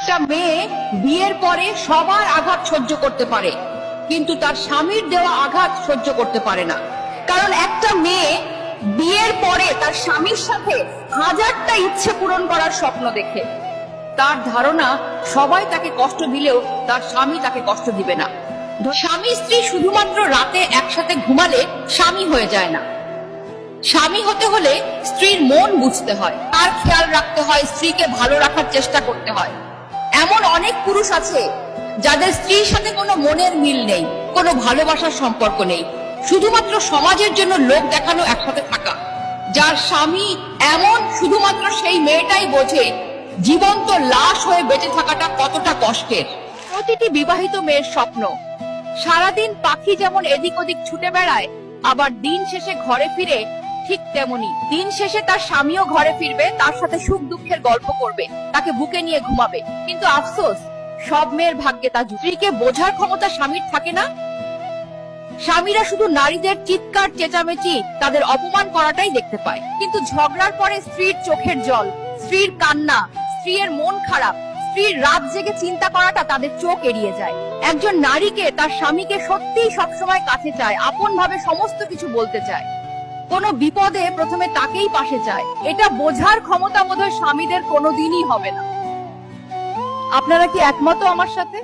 একটা মেয়ে বিয়ের পরে সবার আঘাত সহ্য করতে পারে, কিন্তু তার স্বামীর দেওয়া আঘাত সহ্য করতে পারে না। কারণ একটা মেয়ে বিয়ের পরে তার স্বামীর সাথে হাজারটা ইচ্ছে পূরণ করার স্বপ্ন দেখে। তার ধারণা সবাই তাকে কষ্ট দিলেও তার স্বামী তাকে কষ্ট দিবে না। স্বামী স্ত্রী শুধুমাত্র রাতে একসাথে ঘুমালে স্বামী হয়ে যায় না। স্বামী হতে হলে স্ত্রীর মন বুঝতে হয়, তার খেয়াল রাখতে হয়, স্ত্রীকে ভালো রাখার চেষ্টা করতে হয়। এমন অনেক পুরুষ আছে যাদের স্ত্রীর সাথে কোনো মনের মিল নেই, কোনো ভালোবাসার সম্পর্ক নেই, শুধুমাত্র সমাজের জন্য লোক দেখানো একসাথে থাকা। যার স্বামী এমন, শুধুমাত্র সেই মেয়েটাই বোঝে জীবন্ত লাশ হয়ে বেঁচে থাকাটা কতটা কষ্টের। প্রতিটি বিবাহিত মেয়ের স্বপ্ন, সারাদিন পাখি যেমন এদিক ওদিক ছুটে বেড়ায়, আবার দিন শেষে ঘরে ফিরে ঠিক তেমনি দিন শেষে তার স্বামীও ঘরে ফিরবে, তার সাথে সুখ দুঃখের গল্প করবে, তাকে বুকে নিয়ে ঘুমাবে। কিন্তু আফসোস, সব মেয়ের ভাগ্যে তা স্ত্রীকে বোঝার ক্ষমতা স্বামীর থাকে না। স্বামীরা শুধু নারীদের চিৎকার চেঁচামেচি, তাদের অপমান করাটাই দেখতে পায়। কিন্তু ঝগড়ার পরে স্ত্রীর চোখের জল, স্ত্রীর কান্না, স্ত্রীর মন খারাপ, স্ত্রীর রাত জেগে চিন্তা করাটা তাদের চোখ এড়িয়ে যায়। একজন নারীকে তার স্বামীকে সত্যিই সবসময় কাছে চায়, আপন ভাবে সমস্ত কিছু বলতে চায়, কোনো বিপদে প্রথমে তাকেই পাশে চায়। এটা বোঝার ক্ষমতা বোধহয় স্বামীদের কোনোদিনই হবে না। আপনারা কি একমত আমার সাথে?